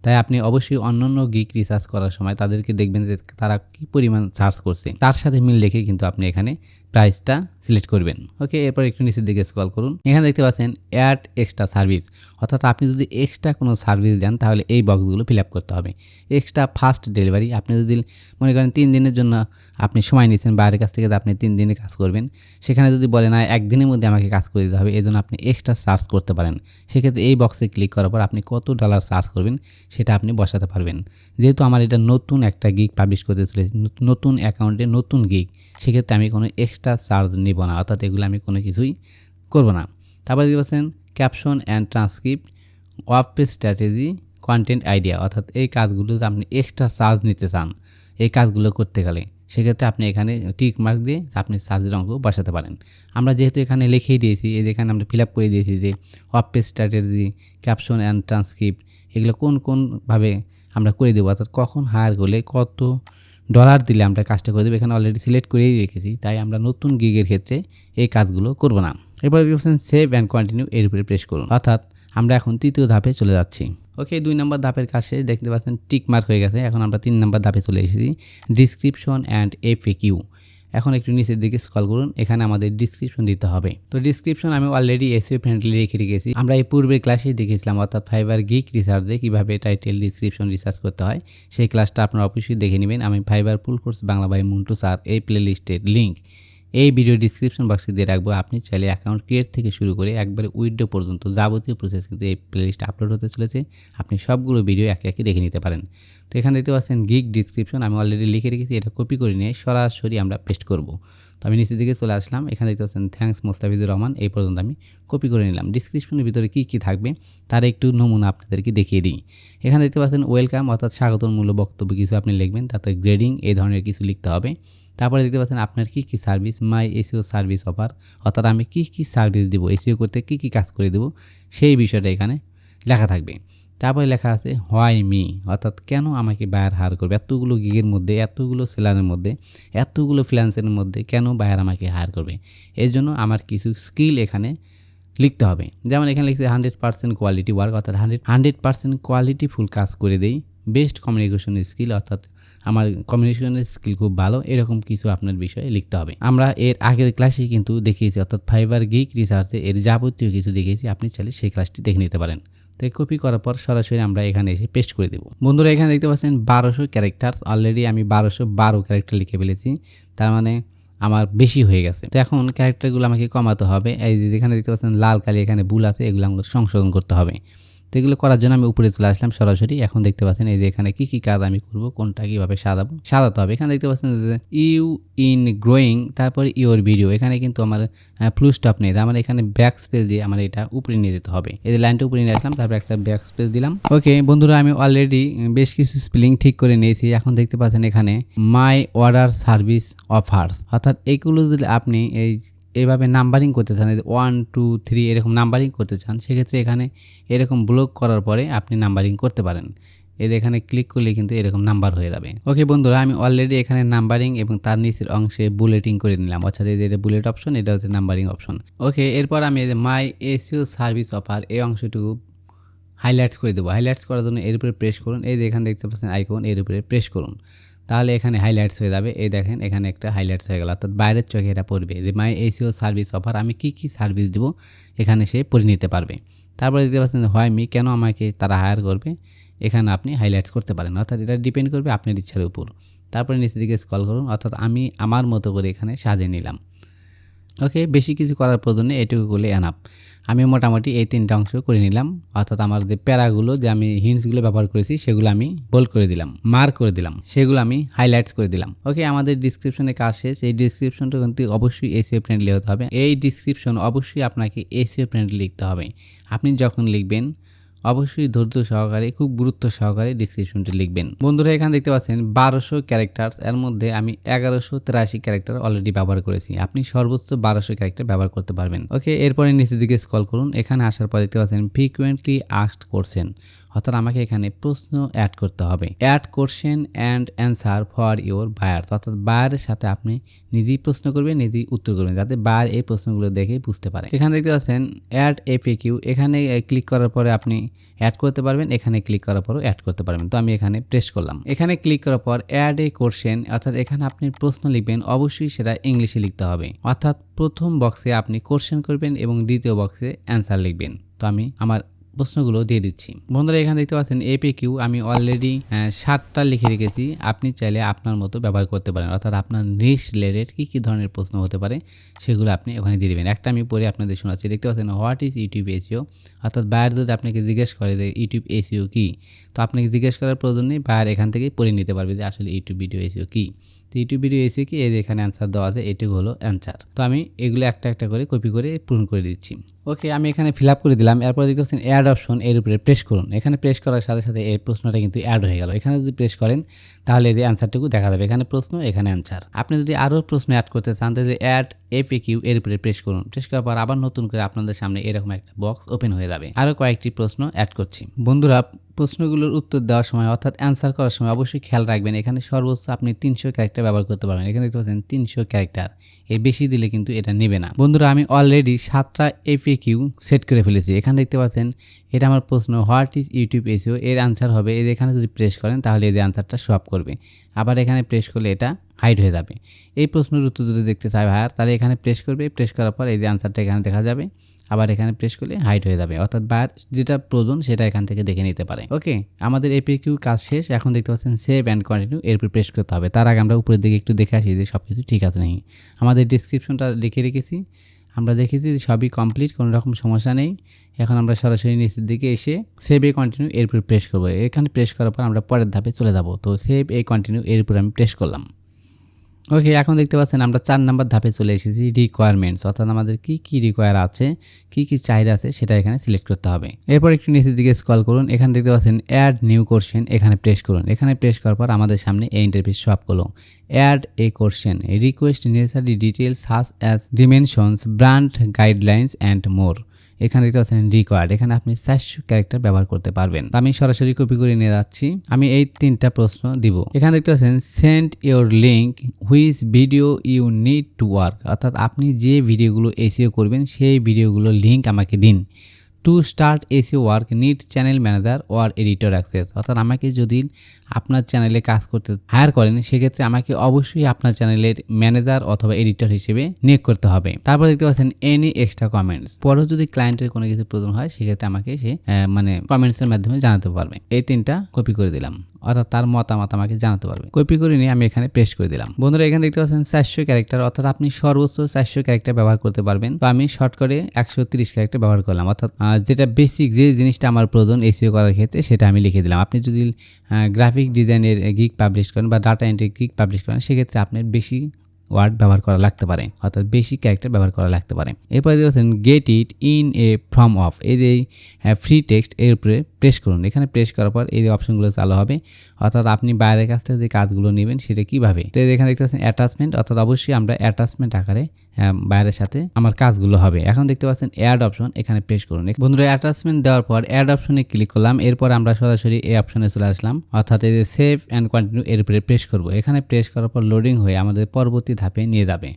তাই আপনি অবশ্যই অন্যান্য গিগ রিসার্চ করার সময় তাদেরকে দেখবেন যে তারা কী পরিমাণ চার্জ করছে, তার সাথে মিল রেখে কিন্তু আপনি এখানে প্রাইসটা সিলেক্ট করবেন। ওকে, এরপর একটু নিচের দিকে স্ক্রল করুন। এখানে দেখতে পাচ্ছেন অ্যাড এক্সট্রা সার্ভিস, অর্থাৎ আপনি যদি এক্সট্রা কোনো সার্ভিস দেন তাহলে এই বক্সগুলো ফিল আপ করতে হবে। এক্সট্রা ফাস্ট ডেলিভারি, আপনি যদি মনে করেন 3 দিনের জন্য আপনি সময় নিয়েছেন বাইরের কাছ থেকে, আপনি 3 দিনে কাজ করবেন, সেখানে যদি বলে না 1 দিনের মধ্যে আমাকে কাজ করে দিতে হবে, এই জন্য আপনি এক্সট্রা চার্জ করতে পারেন। সেক্ষেত্রে এই বক্সে ক্লিক করার পর আপনি কত ডলার চার্জ করবেন সেটা আপনি বসাতে পারবেন। যেহেতু আমার এটা নতুন একটা গিগ পাবলিশ করতে চলেছে, নতুন অ্যাকাউন্টে নতুন গিগ, সেক্ষেত্রে আমি কোনো এক্সট্রা চার্জ নিব না, অর্থাৎ এগুলো আমি কোনো কিছুই করব না। তারপরে দেখতে পাচ্ছেন caption and transcript, web page strategy, content idea, অর্থাৎ এই কাজগুলো আপনি এক্সট্রা চার্জ নিতে চান এই কাজগুলো করতে গেলে, সেক্ষেত্রে আপনি এখানে টিক মার্ক দিয়ে আপনি চার্জের অঙ্ক বসাতে পারেন। আমরা যেহেতু এখানে লিখেই দিয়েছি, এই যেখানে আমরা ফিল আপ করে দিয়েছি যে web page strategy, caption and transcript, এগুলো কোনভাবে আমরা করে দেবো, অর্থাৎ কখন হায়ার করলে কত ডলার দিলে আমরা কাজটা করে দেবো, এখানে অলরেডি সিলেক্ট করেই রেখেছি। তাই আমরা নতুন গিগের ক্ষেত্রে এই কাজগুলো করব না। এরপরে দেখছেন সেভ অ্যান্ড কন্টিনিউ, এর উপরে প্রেস করুন। অর্থাৎ আমরা এখন 3য় ধাপে চলে যাচ্ছি। ওকে, 2 নম্বর ধাপের কাজ শেষ, দেখতে পাচ্ছেন টিক মার্ক হয়ে গেছে। এখন আমরা 3 নম্বর ধাপে চলে এসেছি, ডিসক্রিপশন অ্যান্ড এফএকিউ। এখন একটু নিচের দিকে স্ক্রল করুন, এখানে আমাদের ডিসক্রিপশন দিতে হবে। তো ডিসক্রিপশন আমি অলরেডি এসইও ফ্রেন্ডলি রেখে রেখেছি, আমরা এই পূর্বের ক্লাসেই দেখেছিলাম, অর্থাৎ ফাইবার গিগ রিসার্চে কীভাবে টাইটেল ডিসক্রিপশন রিসার্চ করতে হয় সেই ক্লাসটা আপনারা অবশ্যই দেখে নেবেন। আমি Fiverr full course Bangla by Montu sir এই প্লে লিস্টের লিঙ্ক এই ভিডিও ডিসক্রিপশন বক্সে দিয়ে রাখবো। আপনি চাইলে অ্যাকাউন্ট ক্রিয়েট থেকে শুরু করে একবারে উইথড্র পর্যন্ত যাবতীয় প্রসেস কিন্তু এই প্লেলিস্টে আপলোড হতে চলেছে। আপনি সবগুলো ভিডিও একে একে দেখে নিতে পারেন। তো এখানে দেখতে পাচ্ছেন গিগ ডিসক্রিপশন আমি অলরেডি লিখে রেখেছি, এটা কপি করে নিয়ে সরাসরি আমরা পেস্ট করব। তো আমি নিচের দিকে চলে আসলাম, এখানে দেখতে পাচ্ছেন থ্যাঙ্কস মোস্তাফিজুর রহমান, এই পর্যন্ত আমি কপি করে নিলাম। ডিসক্রিপশনের ভিতরে কী কী থাকবে তার একটু নমুনা আপনাদেরকে দেখিয়ে দিই। এখানে দেখতে পাচ্ছেন ওয়েলকাম অর্থাৎ স্বাগতমূলক বক্তব্য কিছু আপনি লিখবেন, তাতে গ্রেডিং এই ধরনের কিছু লিখতে হবে। তারপরে দেখতে পাচ্ছেন আপনার কী কী সার্ভিস, মাই এসইও সার্ভিস অফার, অর্থাৎ আমি কী কী সার্ভিস দেবো, এসইও করতে কী কী কাজ করে দেবো সেই বিষয়টা এখানে লেখা থাকবে। তারপরে লেখা আছে হোয়াই মি, অর্থাৎ কেন আমাকে বায়ার হায়ার করবে, এতগুলো গিগের মধ্যে, এতগুলো সেলারের মধ্যে, এতগুলো ফ্রিল্যান্সের মধ্যে কেন বায়ার আমাকে হায়ার করবে। এর জন্য আমার কিছু স্কিল এখানে লিখতে হবে। যেমন এখানে লিখছে 100% কোয়ালিটি ওয়ার্ক, অর্থাৎ 100% কোয়ালিটি ফুল কাজ করে দেই। বেস্ট কমিউনিকেশন স্কিল, অর্থাৎ আমার কমিউনিকেশনের স্কিল খুব ভালো, এরকম কিছু আপনার বিষয়ে লিখতে হবে। আমরা এর আগের ক্লাসে কিন্তু দেখিয়েছি, অর্থাৎ ফাইবার গিগ রিসার্চে এর যাবতীয় কিছু দেখিয়েছি, আপনি চাইলে সেই ক্লাসটি দেখে নিতে পারেন। তো কপি করার পর সরাসরি আমরা এখানে এসে পেস্ট করে দেবো। বন্ধুরা এখানে দেখতে পাচ্ছেন 1200 ক্যারেক্টার, অলরেডি আমি 1212 ক্যারেক্টার লিখে ফেলেছি, তার মানে আমার বেশি হয়ে গেছে। তো এখন ক্যারেক্টারগুলো আমাকে কমাতে হবে। এই যে এখানে দেখতে পাচ্ছেন লাল কালি এখানে ভুল আছে, এগুলো আমাকে সংশোধন করতে হবে। তো এগুলো করার জন্য আমি উপরে চলে আসলাম সরাসরি। এখন দেখতে পাচ্ছেন এই যে এখানে কী কী কাজ আমি করব, কোনটা কীভাবে সাজাতে হবে। এখানে দেখতে পাচ্ছেন যে ইউ ইন গ্রোয়িং, তারপরে ইওর ভিডিও, এখানে কিন্তু আমার ফুল স্টপ নেই, আমার এখানে ব্যাক স্পেস দিয়ে আমার এটা উপরে নিয়ে যেতে হবে। এই যে লাইনটা উপরে নিয়ে আসলাম, তারপর একটা ব্যাক স্পেস দিলাম। ওকে বন্ধুরা, আমি অলরেডি বেশ কিছু স্পেলিং ঠিক করে নিয়েছি। এখন দেখতে পাচ্ছেন এখানে মাই অর্ডার সার্ভিস অফার্স, অর্থাৎ এইগুলো যদি আপনি এইভাবে নাম্বারিং করতে চান, 1 2 3 এরকম নাম্বারিং করতে চান, সেক্ষেত্রে এখানে এরকম ব্লক করার পরে আপনি নাম্বারিং করতে পারেন। এখানে ক্লিক করলে কিন্তু এরকম নাম্বার হয়ে যাবে। ওকে বন্ধুরা, আমি অলরেডি এখানে নাম্বারিং এবং তার নিচের অংশে বুলেটিং করে নিলাম, অর্থাৎ এটা বুলেট অপশন, এটা হচ্ছে নাম্বারিং অপশন। ওকে, এরপর আমি মাই এসইও সার্ভিস অফার এই অংশটুকু হাইলাইটস করে দেবো। হাইলাইটস করার জন্য এর উপরে প্রেস করুন, এই যে এখানে দেখতে পাচ্ছেন আইকন, এর উপরে প্রেস করুন, তাহলে এখানে হাইলাইটস হয়ে যাবে। এই দেখেন এখানে একটা হাইলাইটস হয়ে গেল, অর্থাৎ বাইরের চোখে এটা পড়বে যে মাই এসইও সার্ভিস অফার, আমি কী কী সার্ভিস দেবো এখানে সে পড়ে নিতে পারবে। তারপরে দেখতে পাচ্ছেন হোয়াই মি, কেন আমাকে তারা হায়ার করবে, এখানে আপনি হাইলাইটস করতে পারেন, অর্থাৎ এটা ডিপেন্ড করবে আপনার ইচ্ছার উপর। তারপরে নিচের দিকে স্ক্রল করুন, অর্থাৎ আমি আমার মতো করে এখানে সাজিয়ে নিলাম। ওকে, বেশি কিছু করার প্রয়োজন নেই, এটুকু করলে এনাফ। আমি মোটামুটি এই 3টা অংশ করে নিলাম, অর্থাৎ আমার যে প্যারাগুলো যে আমি হিন্টসগুলো ব্যবহার করেছি সেগুলো আমি বোল্ড করে দিলাম, মার্ক করে দিলাম, সেগুলো আমি হাইলাইটস করে দিলাম। ওকে, আমাদের ডিসক্রিপশনে কাজ শেষ। এই ডিসক্রিপশনটা কিন্তু অবশ্যই এসইও ফ্রেন্ডলি হতে হবে। এই ডিসক্রিপশন অবশ্যই আপনাকে এসইও ফ্রেন্ডলি লিখতে হবে। আপনি যখন লিখবেন অবশ্যই ধৈর্য সহকারে, খুব গুরুত্ব সহকারে ডিসক্রিপশনটি লিখবেন। বন্ধুরা এখানে দেখতে পাচ্ছেন 1200 ক্যারেক্টার, এর মধ্যে আমি 1183 ক্যারেক্টার অলরেডি ব্যবহার করেছি। আপনি সর্বোচ্চ 1200 ক্যারেক্টার ব্যবহার করতে পারবেন। ওকে, এরপরে নিচের দিকে স্ক্রল করুন, এখানে আসার পর দেখতে পাচ্ছেন ফ্রিকুয়েন্টলি আস্কড কোশ্চেন, অর্থাৎ আমাকে এখানে প্রশ্ন অ্যাড করতে হবে। Add question and answer for your buyers, অর্থাৎ বায়ারের সাথে আপনি নিজেই প্রশ্ন করবেন, নিজেই উত্তর করবেন, যাতে বায়ার এই প্রশ্নগুলো দেখে বুঝতে পারে। এখানে দেখতে পাচ্ছেন অ্যাড এফএকিউ, এখানে ক্লিক করার পরে আপনি অ্যাড করতে পারবেন, এখানে ক্লিক করার পরও অ্যাড করতে পারবেন। তো আমি এখানে প্রেস করলাম, এখানে ক্লিক করার পর অ্যাড এ কোশ্চেন, অর্থাৎ এখানে আপনি প্রশ্ন লিখবেন, অবশ্যই সেটা ইংলিশে লিখতে হবে, অর্থাৎ প্রথম বক্সে আপনি কোশ্চেন করবেন এবং দ্বিতীয় বক্সে অ্যান্সার লিখবেন। তো আমি আমার প্রশ্নগুলো দিয়ে দিচ্ছি। বন্ধুরা এখানে দেখতে পাচ্ছেন এপিকিউ আমি অলরেডি 7টা লিখে রেখেছি, আপনি চাইলে আপনার মতো ব্যবহার করতে পারেন, অর্থাৎ আপনার নিশ রিলেটেড কী ধরনের প্রশ্ন হতে পারে সেগুলো আপনি ওখানে দিয়ে দেবেন। একটা আমি পরে আপনাদের শোনাচ্ছি। দেখতে পাচ্ছেন হোয়াট ইজ ইউটিউব এসইও, অর্থাৎ বায়ার যদি আপনাকে জিজ্ঞেস করে যে ইউটিউব এসইও কী, তো আপনাকে জিজ্ঞেস করার প্রয়োজন নেই, বায়ার এখান থেকেই পড়ে নিতে পারবে যে আসলে ইউটিউব ভিডিও এসইও কী। তো ইউটিউব ভিডিও এসে কি, এই যে এখানে অ্যান্সার দেওয়া আছে, এটুকু হলো অ্যান্সার। তো আমি এগুলো একটা একটা করে কপি করে পূরণ করে দিচ্ছি। ওকে, আমি এখানে ফিল আপ করে দিলাম। এরপরে দেখতে পাচ্ছেন অ্যাড অপশন, এর উপরে প্রেস করুন। এখানে প্রেস করার সাথে সাথে এই প্রশ্নটা কিন্তু অ্যাড হয়ে গেল। এখানে যদি প্রেস করেন তাহলে এই যে অ্যান্সারটুকু দেখা যাবে, এখানে প্রশ্ন, এখানে অ্যান্সার। আপনি যদি আরও প্রশ্ন অ্যাড করতে চান তাহলে অ্যাড এফএকিউ এর উপরে প্রেস করুন। প্রেস করার পর আবার নতুন করে আপনাদের সামনে এরকম একটা বক্স ওপেন হয়ে যাবে। আরও কয়েকটি প্রশ্ন অ্যাড করছি। বন্ধুরা প্রশ্নগুলোর উত্তর দেওয়ার সময় অর্থাৎ অ্যান্সার করার সময় অবশ্যই খেয়াল রাখবেন, এখানে সর্বোচ্চ আপনি 300 ক্যারেক্টার ব্যবহার করতে পারবেন। এখানে দেখতে পাচ্ছেন 300 ক্যারেক্টার, এর বেশি দিলে কিন্তু এটা নেবে না। বন্ধুরা আমি অলরেডি 7টা এফএকিউ সেট করে ফেলেছি। এখানে দেখতে পাচ্ছেন এটা আমার প্রশ্ন হোয়াট ইজ ইউটিউব এসইও, এর আনসার হবে এই যে এখানে যদি প্রেস করেন তাহলে এই যে আনসারটা শো আপ করবে, আবার এখানে প্রেস করলে এটা হাইড হয়ে যাবে। এই প্রশ্নের উত্তর যদি দেখতে চাই ভাইয়ার তাহলে এখানে প্রেস করবে, প্রেস করার পর এই যে আনসারটা এখানে দেখা যাবে, আবার এখানে প্রেস করলে হাইড হয়ে যাবে, অর্থাৎ বার যেটা প্রয়োজন সেটা এখান থেকে দেখে নিতে পারে। ওকে, আমাদের এপিকিউ কাজ শেষ। এখন দেখতে পাচ্ছেন সেভ অ্যান্ড কন্টিনিউ, এরপর প্রেস করতে হবে। তার আগে আমরা উপরের দিকে একটু দেখে আসি যে সব কিছু ঠিক আছে নাকি। আমাদের ডিসক্রিপশনটা লিখে রেখেছি, আমরা দেখেছি যে সবই কমপ্লিট, কোনো রকম সমস্যা নেই। এখন আমরা সরাসরি নিচের দিকে এসে সেভ এ কন্টিনিউ এরপর প্রেস করবো। এখানে প্রেস করার পর আমরা পরের ধাপে চলে যাব। তো সেভ এ কন্টিনিউ এরপর আমি প্রেস করলাম। ওকে, এখন দেখতে পাচ্ছেন আমরা 4 নাম্বার ধাপে চলে এসেছি, রিকোয়ারমেন্টস, অর্থাৎ আমাদের কি রিকোয়ার আছে, কি চাহিদা আছে সেটা এখানে সিলেক্ট করতে হবে। এরপর একটু নিচের দিকে স্ক্রল করুন, এখানে দেখতে পাচ্ছেন অ্যাড নিউ কোশ্চেন, এখানে প্রেস করুন। এখানে প্রেস করার পর আমাদের সামনে এই ইন্টারফেস শো আপ করলো। Add a question, request necessary details such as dimensions, brand guidelines and more. এখানে দেখতে পাচ্ছেন রিকোয়ার্ড, এখানে আপনি 400 ক্যারেক্টার ব্যবহার করতে পারবেন। আমি সরাসরি কপি করে নিয়ে যাচ্ছি, আমি এই 3টা প্রশ্ন দিব। এখানে দেখতে পাচ্ছেন send your link which video you need to work, অর্থাৎ আপনি যে ভিডিওগুলো এসইও করবেন সেই ভিডিওগুলোর লিঙ্ক আমাকে দিন। To start SEO work need channel manager or editor access, অর্থাৎ আমাকে যদি আপনার চ্যানেলে কাজ করতে হায়ার করেন সেক্ষেত্রে আমাকে অবশ্যই আপনার চ্যানেলের ম্যানেজার অথবা এডিটর হিসেবে নিয়োগ করতে হবে। তারপর দেখতে পাচ্ছেন এনি এক্সট্রা কমেন্টস, পরেও যদি ক্লায়েন্টের কোনো কিছু প্রয়োজন হয় সেক্ষেত্রে আমাকে সে কমেন্টসের মাধ্যমে জানাতে পারবে। এই 3টা কপি করে দিলাম, অর্থাৎ তার মতামত আমাকে জানাতে পারবে। কপি করে নিয়ে আমি এখানে পেস্ট করে দিলাম। বন্ধুরা এখানে দেখতে পাচ্ছেন 400 ক্যারেক্টার, অর্থাৎ আপনি সর্বোচ্চ 400 ক্যারেক্টার ব্যবহার করতে পারবেন। তো আমি শর্ট করে 130 ক্যারেক্টার ব্যবহার করলাম, অর্থাৎ যেটা বেসিক যে জিনিসটা আমার প্রয়োজন এসইও করার ক্ষেত্রে সেটা আমি লিখে দিলাম। আপনি যদি গ্রাফিক ডিজাইনের গিগ পাবলিশ করেন বা ডাটা এন্ট্রি গিগ পাবলিশ করেন সেক্ষেত্রে আপনার বেশি ওয়ার্ড ব্যবহার করা লাগতে পারে, অর্থাৎ বেশি ক্যারেক্টার ব্যবহার করা লাগতে পারে। এরপরে দেখছেন get it in a form of, এই যে ফ্রি টেক্সট এর উপরে প্রেস করুন। এখানে প্রেস করার পর এই যে অপশনগুলো চালু হবে, অর্থাৎ আপনি বাইরের কাছ থেকে যে কাজগুলো নেবেন সেটা কিভাবে। তো এখানে দেখতে পাচ্ছেন অ্যাটাচমেন্ট, অর্থাৎ অবশ্যই আমরা অ্যাটাচমেন্ট আকারে বাইরের সাথে আমার কাজগুলো হবে। এখন দেখতে পাচ্ছেন অ্যাড অপশন, এখানে প্রেস করুন। বন্ধুরা অ্যাটাচমেন্ট দেওয়ার পর অ্যাড অপশনে ক্লিক করলাম, এরপর আমরা সরাসরি এই অপশনে চলে আসলাম, অর্থাৎ এই যে সেভ অ্যান্ড কন্টিনিউ এর উপরে প্রেস করব। এখানে প্রেস করার পর লোডিং হয়ে আমাদের পরবর্তী ধাপে নিয়ে যাবে।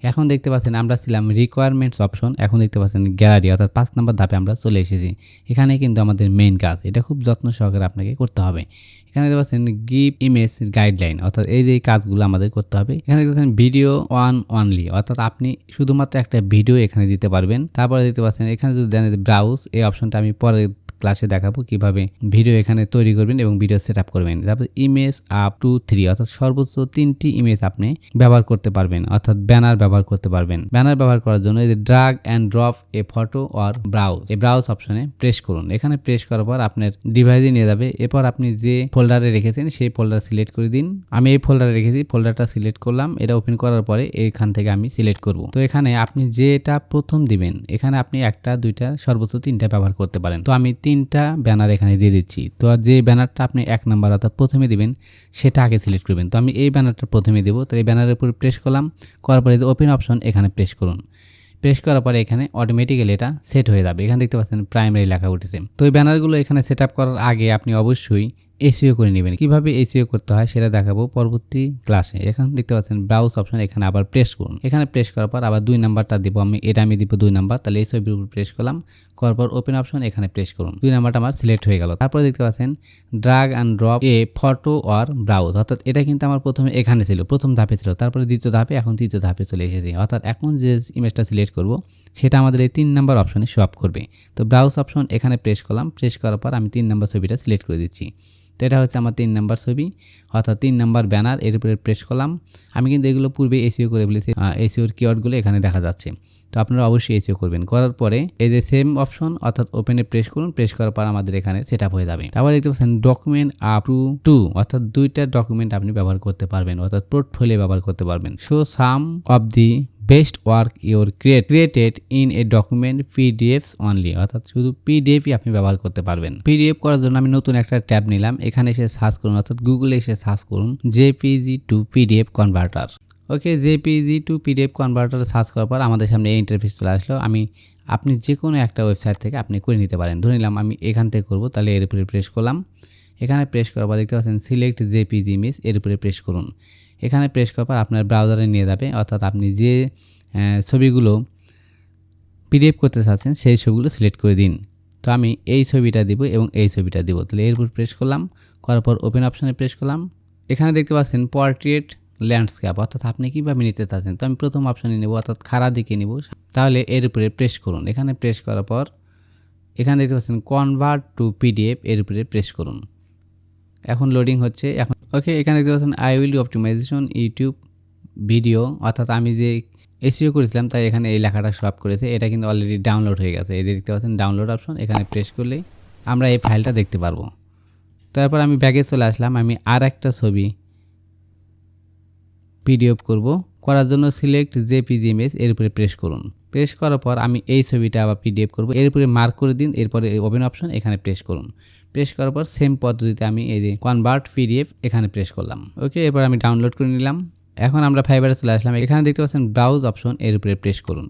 এখন দেখতে পাচ্ছেন আমরা ছিলাম রিকোয়ারমেন্টস অপশন, এখন দেখতে পাচ্ছেন গ্যালারি, অর্থাৎ 5 নম্বর ধাপে আমরা চলে এসেছি। এখানে কিন্তু আমাদের মেইন কাজ, এটা খুব যত্ন সহকারে আপনাকে করতে হবে। এখানে দেখতে পাচ্ছেন গিভ ইমেজ গাইডলাইন, অর্থাৎ এই যে কাজগুলো আমাদের করতে হবে। এখানে দেখতে পাচ্ছেন ভিডিও ওয়ান অনলি, অর্থাৎ আপনি শুধুমাত্র একটা ভিডিও এখানে দিতে পারবেন। তারপরে দেখতে পাচ্ছেন এখানে যদি দেন ব্রাউজ, এই অপশনটা আমি পরে ক্লাসে দেখাবো কিভাবে ভিডিও এখানে তৈরি করবেন এবং ভিডিও সেট আপ করবেন। তারপর ইমেজ আপ টু 3, অর্থাৎ সর্বোচ্চ 3টি ইমেজ আপনি ব্যবহার করতে পারবেন, অর্থাৎ ব্যানার ব্যবহার করতে পারবেন। ব্যানার ব্যবহার করার জন্য এই যে drug and drop A photo or browse, এই ব্রাউজ অপশনে প্রেস করুন। এখানে প্রেস করার পর আপনার ডিভাইসে নিয়ে যাবে। এরপর আপনি যে ফোল্ডারে রেখেছেন সেই ফোল্ডার সিলেক্ট করে দিন। আমি এই ফোল্ডারে রেখেছি, ফোল্ডারটা সিলেক্ট করলাম। এটা ওপেন করার পরে এখান থেকে আমি সিলেক্ট করব। তো এখানে আপনি যেটা প্রথম দিবেন, এখানে আপনি 1টা 2টা সর্বোচ্চ 3টা ব্যবহার করতে পারেন। তো আমি 3টা ব্যানার এখানে দিয়ে দিচ্ছি। তো যে ব্যানারটা আপনি 1 নাম্বার অর্থাৎ প্রথমে দিবেন সেটা আগে সিলেক্ট করবেন। তো আমি এই ব্যানারটা প্রথমে দেবো। তো এই ব্যানারের উপর প্রেস করলাম, করার পরে যে ওপেন অপশন এখানে প্রেস করুন। প্রেস করার পরে এখানে অটোমেটিক্যালি এটা সেট হয়ে যাবে। এখানে দেখতে পাচ্ছেন প্রাইমারি লেখা উঠেছে। তো এই ব্যানারগুলো এখানে সেট আপ করার আগে আপনি অবশ্যই এসইও করে নেবেন। কিভাবে এসইও করতে হয় সেটা দেখাবো পরবর্তী ক্লাসে। এখন দেখতে পাচ্ছেন ব্রাউজ অপশন, এখানে আবার প্রেস করুন। এখানে প্রেস করার পর আবার 2 নাম্বারটা দিব, আমি দিব 2 নাম্বার। তাহলে এই ছবির উপর প্রেস করলাম, করার পর ওপেন অপশন এখানে প্রেস করুন। 2 নাম্বারটা আমার সিলেক্ট হয়ে গেল। তারপরে দেখতে পাচ্ছেন drug and drop A photo or browse, অর্থাৎ এটা কিন্তু আমার প্রথমে এখানে ছিল, প্রথম ধাপে ছিল, তারপরে দ্বিতীয় ধাপে, এখন তৃতীয় ধাপে চলে এসেছি। অর্থাৎ এখন যে ইমেজটা সিলেক্ট করব সেটা আমাদের এই 3 নাম্বার অপশনে শো আপ করবে। তো ব্রাউজ অপশন এখানে প্রেস করলাম, প্রেস করার পর আমি 3 নাম্বার ছবিটা সিলেক্ট করে দিচ্ছি। তো এটা হচ্ছে আমার 3 নাম্বার ছবি, অর্থাৎ 3 নাম্বার ব্যানার। এর উপরে প্রেস করলাম। আমি কিন্তু এগুলো পূর্বে এসইও করে বলেছি, এসইওর কিওয়ার্ডগুলো এখানে দেখা যাচ্ছে। তো আপনারা অবশ্যই এসইও করবেন। করার পরে এই যে সেম অপশন অর্থাৎ ওপেনে প্রেস করুন। প্রেস করার পর আমাদের এখানে সেট আপ হয়ে যাবে। তারপর দেখতে পাচ্ছেন ডকুমেন্ট আপ টু 2, অর্থাৎ 2টা ডকুমেন্ট আপনি ব্যবহার করতে পারবেন, অর্থাৎ পোর্টফোলিও ব্যবহার করতে পারবেন। Show some of the best work your created in a document PDFs only, অর্থাৎ শুধু পিডিএফই আপনি ব্যবহার করতে পারবেন। পিডিএফ করার জন্য আমি নতুন একটা ট্যাব নিলাম। এখানে এসে সার্চ করুন, অর্থাৎ গুগলে এসে সার্চ করুন জেপিজি টু পিডিএফ কনভার্টার। ওকে, JPG two PDF converter search করার পর আমাদের সামনে এই ইন্টারফেস চলে আসলো। আপনি যে কোনো একটা ওয়েবসাইট থেকে আপনি করে নিতে পারেন। ধরে নিলাম আমি এখান থেকে করব, তাহলে এর উপরে প্রেস করলাম। এখানে প্রেস করার পর দেখতে পাচ্ছেন সিলেক্ট জেপিজি ইমেজ, এর উপরে প্রেস করুন। এখানে প্রেস করার পর আপনার ব্রাউজারে নিয়ে যাবে, অর্থাৎ আপনি যে ছবিগুলো পিডিএফ করতে চাচ্ছেন সেই ছবিগুলো সিলেক্ট করে দিন। তো আমি এই ছবিটা দিব এবং এই ছবিটা দিব। তাহলে এর উপর প্রেস করলাম, করার পর ওপেন অপশানে প্রেস করলাম। এখানে দেখতে পাচ্ছেন পোর্ট্রেট ল্যান্ডস্কেপ, অর্থাৎ আপনি কীভাবে নিতে চাচ্ছেন। তো আমি প্রথম অপশানে নেব, অর্থাৎ খাড়া দিকে নেব। তাহলে এর উপরে প্রেস করুন। এখানে প্রেস করার পর এখানে দেখতে পাচ্ছেন কনভার্ট টু পিডিএফ, এর উপরে প্রেস করুন। এখন লোডিং হচ্ছে। এখন ওকে, এখানে দেখতে পাচ্ছেন I will optimization YouTube video, অর্থাৎ আমি যে এসইও করেছিলাম তাই এখানে এই লেখাটা শো আপ করেছে। এটা কিন্তু অলরেডি ডাউনলোড হয়ে গেছে। এই যে দেখতে পাচ্ছেন ডাউনলোড অপশন, এখানে প্রেস করলেই আমরা এই ফাইলটা দেখতে পারবো। তারপর আমি ব্যাগে চলে আসলাম। আমি আর একটা ছবি পিডিএফ করার জন্য সিলেক্ট জেপিজি ইমেজ, এর উপরে প্রেস করুন। প্রেস করার পর আমি এই ছবিটা আবার পিডিএফ করব, এর উপরে মার্ক করে দিন। এরপরে ওপেন অপশন, এখানে প্রেস করুন। প্রেস করার পর সেম পদ্ধতিতে আমি এই যে কনভার্ট পিডিএফ এখানে প্রেস করলাম। ওকে, এরপর আমি ডাউনলোড করে নিলাম। এখন আমরা ফাইবারে চলে আসলাম। এখানে দেখতে পাচ্ছেন ব্রাউজ অপশন, এর উপরে প্রেস করুন।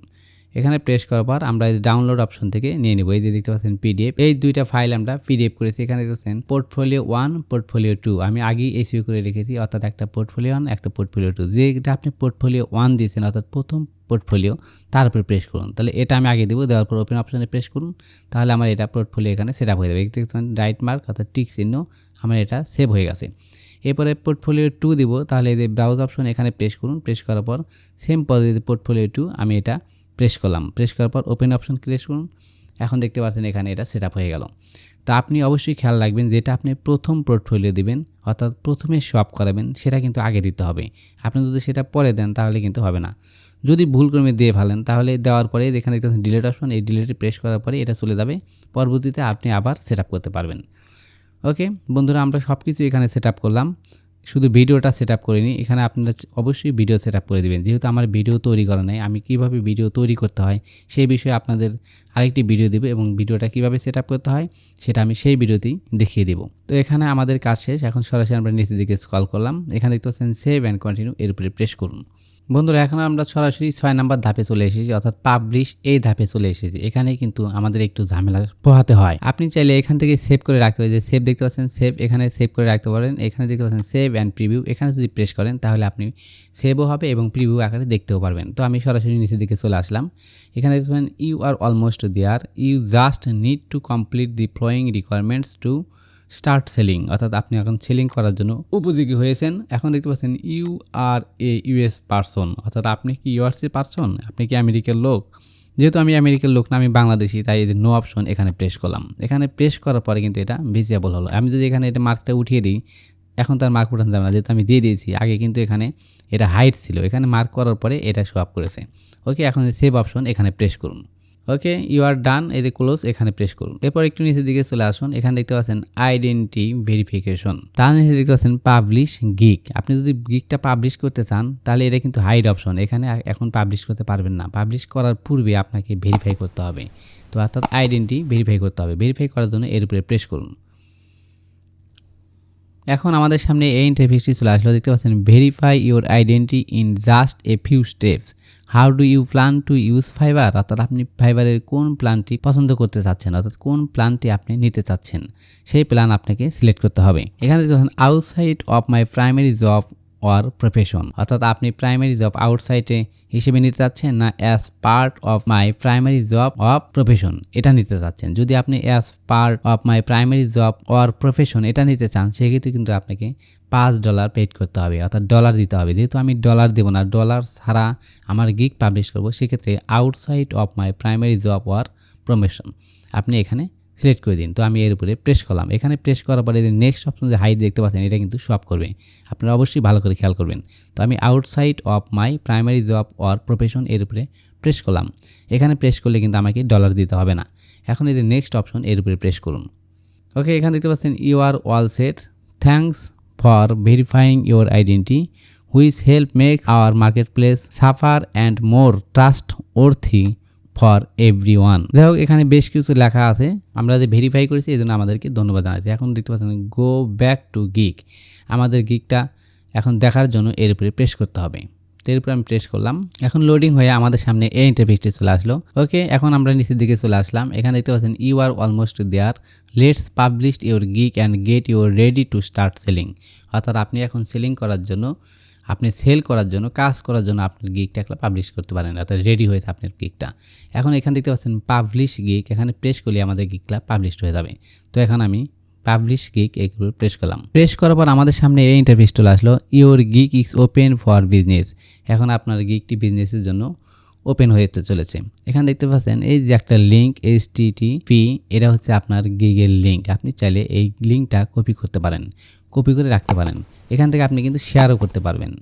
এখানে প্রেস করার পর আমরা এই ডাউনলোড অপশন থেকে নিয়ে নেব। এই যে দেখতে পাচ্ছেন পিডিএফ, এই দুইটা ফাইল আমরা পিডিএফ করেছি। এখানে দেখতে পাচ্ছেন পোর্টফোলিও 1, পোর্টফোলিও 2 আমি আগেই এসইও করে রেখেছি, অর্থাৎ একটা পোর্টফোলিও 1, একটা পোর্টফোলিও 2। যেটা আপনি পোর্টফোলিও 1 দিয়েছেন, অর্থাৎ প্রথম পোর্টফোলিও, তার উপরে প্রেস করুন। তাহলে এটা আমি আগে দেবো, দেওয়ার পর ওপেন অপশনে প্রেস করুন। তাহলে আমার এটা পোর্টফোলিও এখানে সেট আপ হয়ে যাবে। দেখতে পাচ্ছেন রাইট মার্ক, অর্থাৎ টিক চিহ্ন, আমার এটা সেভ হয়ে গেছে। এরপরে পোর্টফোলিও 2 দিব। তাহলে এই যে ব্রাউজ অপশন, এখানে প্রেস করুন। প্রেস করার পর সেম পদ্ধতিতে পোর্টফোলিও 2 আমি এটা প্রেস করলাম। প্রেস করার পর ওপেন অপশন প্রেস করুন। এখন দেখতে পাচ্ছেন এখানে এটা সেট আপ হয়ে গেল। তো আপনি অবশ্যই খেয়াল রাখবেন, যেটা আপনি প্রথম পোর্টফোলিও দিবেন, অর্থাৎ প্রথমে শপ করাবেন, সেটা কিন্তু আগে দিতে হবে। আপনি যদি সেটা পরে দেন তাহলে কিন্তু হবে না। যদি ভুল ক্রমে দিয়ে ফেলেন, তাহলে দেওয়ার পরে এখানে দেখতে পাচ্ছেন ডিলিট অপশন, এই ডিলিটে প্রেস করার পরে এটা চলে যাবে। পরবর্তীতে আপনি আবার সেট আপ করতে পারবেন। ওকে বন্ধুরা, আমরা সব কিছু এখানে সেট আপ করলাম, শুধু ভিডিওটা সেট আপ করিনি। এখানে আপনারা অবশ্যই ভিডিও সেট আপ করে দেবেন, যেহেতু আমার ভিডিও তৈরি করা নেই। আমি কিভাবে ভিডিও তৈরি করতে হয় সেই বিষয়ে আপনাদের আরেকটি ভিডিও দেবো, এবং ভিডিওটা কিভাবে সেট আপ করতে হয় সেটা আমি সেই ভিডিওতেই দেখিয়ে দেবো। তো এখানে আমাদের কাজ শেষ। এখন সরাসরি আমরা নিচের দিকে স্ক্রল করলাম। এখানে দেখতে পাচ্ছেন সেভ অ্যান্ড কন্টিনিউ, এর উপরে প্রেস করুন। বন্ধুরা, এখন আমরা সরাসরি 6 নাম্বার ধাপে চলে এসেছি, অর্থাৎ পাবলিশ এই ধাপে চলে এসেছি। এখানে কিন্তু আমাদের একটু ঝামেলা পোহাতে হয়। আপনি চাইলে এখান থেকে সেভ করে রাখতে পারেন, যে সেভ দেখতে পাচ্ছেন, সেভ এখানে সেভ করে রাখতে পারেন। এখানে দেখতে পাচ্ছেন সেভ অ্যান্ড প্রিভিউ, এখানে যদি প্রেস করেন তাহলে আপনি সেভও হবে এবং প্রিভিউ আকারে দেখতেও পারবেন। তো আমি সরাসরি নিচের দিকে চলে আসলাম। এখানে দেখতে পাচ্ছেন you are almost there, you just need to complete the following requirements to start selling, অর্থাৎ আপনি এখন সেলিং করার জন্য উপযোগী হয়েছেন। এখন দেখতে পাচ্ছেন you are a US person, অর্থাৎ আপনি কি ইউআরসি পারসন, আপনি কি আমেরিকার লোক। যেহেতু আমি আমেরিকার লোক না, আমি বাংলাদেশি, তাই এই যে নো অপশন এখানে প্রেস করলাম। এখানে প্রেস করার পরে কিন্তু এটা ভিজিবল হলো। আমি যদি এখানে এটা মার্কটা উঠিয়ে দিই, এখন তার মার্ক উঠানো যাবে না, যেহেতু আমি দিয়ে দিয়েছি। আগে কিন্তু এখানে এটা হাইট ছিল, এখানে মার্ক করার পরে এটা শো আপ করেছে। ওকে, এখন সেভ অপশন এখানে প্রেস করুন। ওকে, ইউ আর ডান, এই যে ক্লোজ, এখানে প্রেস করুন। এরপর একটু নিচের দিকে চলে আসুন। এখানে দেখতে পাচ্ছেন আইডেন্টি ভেরিফিকেশন, তার নিচে দেখতে পাচ্ছেন পাবলিশ গিগ। আপনি যদি গিগটা পাবলিশ করতে চান তাহলে এটা কিন্তু হাইড অপশন, এখানে এখন পাবলিশ করতে পারবেন না। পাবলিশ করার পূর্বে আপনাকে ভেরিফাই করতে হবে। তো অর্থাৎ আইডেন্টি ভেরিফাই করতে হবে। ভেরিফাই করার জন্য এর উপরে প্রেস করুন। এখন আমাদের সামনে এই ইন্টারফেসটি চলে আসলো। দেখতে পাচ্ছেন verify your identity in just a few steps, how do you plan to use Fiverr, অর্থাৎ আপনি ফাইবারের কোন প্ল্যানটি পছন্দ করতে চাচ্ছেন, অর্থাৎ কোন প্ল্যানটি আপনি নিতে চাচ্ছেন, সেই প্ল্যান আপনাকে সিলেক্ট করতে হবে। এখানে দেখতে পাচ্ছেন outside of my primary job or profession, অর্থাৎ আপনি প্রাইমারি জব আউটসাইডে হিসেবে নিতে চাচ্ছেন, না as part of my primary job of profession এটা নিতে চাচ্ছেন। যদি আপনি as part of my primary job or profession এটা নিতে চান, সেক্ষেত্রে কিন্তু আপনাকে $5 পেড করতে হবে, অর্থাৎ ডলার দিতে হবে। যেহেতু আমি ডলার দেবো না, ডলার ছাড়া আমার গিগ পাবলিশ করব, সেক্ষেত্রে outside of my primary job or profession আপনি এখানে সিলেক্ট করে দিন। তো আমি এর উপরে প্রেস করলাম। এখানে প্রেস করার পরে নেক্সট অপশন যে হাইট দেখতে পাচ্ছেন, এটা কিন্তু শপ করবে। আপনারা অবশ্যই ভালো করে খেয়াল করবেন। তো আমি outside of my primary job or profession এর উপরে প্রেস করলাম। এখানে প্রেস করলে কিন্তু আমাকে ডলার দিতে হবে না। এখন এই যে নেক্সট অপশন এর উপরে প্রেস করুন। ওকে, এখানে দেখতে পাচ্ছেন you are all set, thanks for verifying your identity which help make our marketplace safer and more trustworthy for everyone. যাই হোক, এখানে বেশ কিছু লেখা আছে, আমরা যে ভেরিফাই করেছি এই জন্য আমাদেরকে ধন্যবাদ জানাচ্ছি। এখন দেখতে পাচ্ছেন গো ব্যাক টু গিগ, আমাদের গিগটা এখন দেখার জন্য এর উপরে প্রেস করতে হবে। তো এর উপরে আমি প্রেস করলাম। এখন লোডিং হয়ে আমাদের সামনে এই ইন্টারফেসটি চলে আসলো। ওকে, এখন আমরা নিচের দিকে চলে আসলাম। এখানে দেখতে পাচ্ছেন you are almost there, let's publish your gig and get your ready to start selling, অর্থাৎ আপনি এখন সেলিং করার জন্য, আপনি সেল করার জন্য, কাজ করার জন্য আপনার গিগটা একটা পাবলিশ করতে পারেন, অর্থাৎ রেডি হয়েছে আপনার গিগটা। এখন এখানে দেখতে পাচ্ছেন পাবলিশ গিগ, এখানে প্রেস করলে আমাদের গিগটা পাবলিশ হয়ে যাবে। তো এখন আমি পাবলিশ গিগ এগুলো প্রেস করলাম। প্রেস করার পর আমাদের সামনে এই ইন্টারফেস চলে আসলো, your gig is open for business. এখন আপনার গিগটি বিজনেসের জন্য ওপেন হয়ে চলেছে। এখানে দেখতে পাচ্ছেন এই যে একটা লিঙ্ক HTTP, এটা হচ্ছে আপনার গিগের লিঙ্ক। আপনি চাইলে এই লিঙ্কটা কপি করতে পারেন, কপি করে রাখতে পারেন। এখান থেকে আপনি কিন্তু শেয়ারও করতে পারবেন।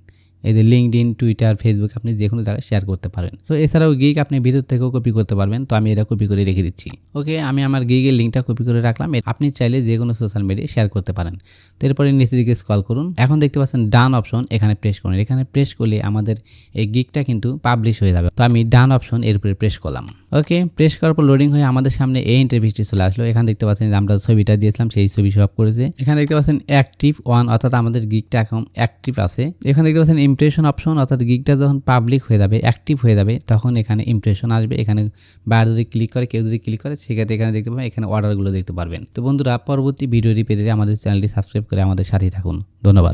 এই যে লিঙ্কডইন, টুইটার, ফেসবুক আপনি যে কোনো জায়গায় শেয়ার করতে পারবেন। তো এছাড়াও গিগ আপনি ভিতর থেকেও কপি করতে পারবেন। তো আমি এটা কপি করে রেখে দিচ্ছি। ওকে, আমি আমার গিগের লিঙ্কটা কপি করে রাখলাম। আপনি চাইলে যে কোনো সোশ্যাল মিডিয়ায় শেয়ার করতে পারেন। তো এরপরে নিচে দিকে স্ক্রল করুন। এখন দেখতে পাচ্ছেন ডান অপশন, এখানে প্রেস করুন। এখানে প্রেস করলে আমাদের এই গিগটা কিন্তু পাবলিশ হয়ে যাবে। তো আমি ডান অপশন এর উপরে প্রেস করলাম। ওকে, প্রেস করার পর লোডিং হয়ে আমাদের সামনে এই ইন্টারফেসটি চলে আসলো। এখানে দেখতে পাচ্ছেন যে আমরা ছবিটা দিয়েছিলাম, সেই ছবি শো আপ করেছে। এখানে দেখতে পাচ্ছেন অ্যাক্টিভ 1, অর্থাৎ আমাদের গিগটা এখন অ্যাক্টিভ আছে। এখানে দেখতে পাচ্ছেন ইমপ্রেশন অপশন, অর্থাৎ গিগটা যখন পাবলিক হয়ে যাবে, অ্যাক্টিভ হয়ে যাবে, তখন এখানে ইমপ্রেশন আসবে। এখানে বাইরে যদি ক্লিক করে, কেউ যদি ক্লিক করে, সেক্ষেত্রে এখানে দেখতে পাবেন, এখানে অর্ডারগুলো দেখতে পারবেন। তো বন্ধুরা, পরবর্তী ভিডিওটি পেতে আমাদের চ্যানেলটি সাবস্ক্রাইব করে আমাদের সাথেই থাকুন। ধন্যবাদ।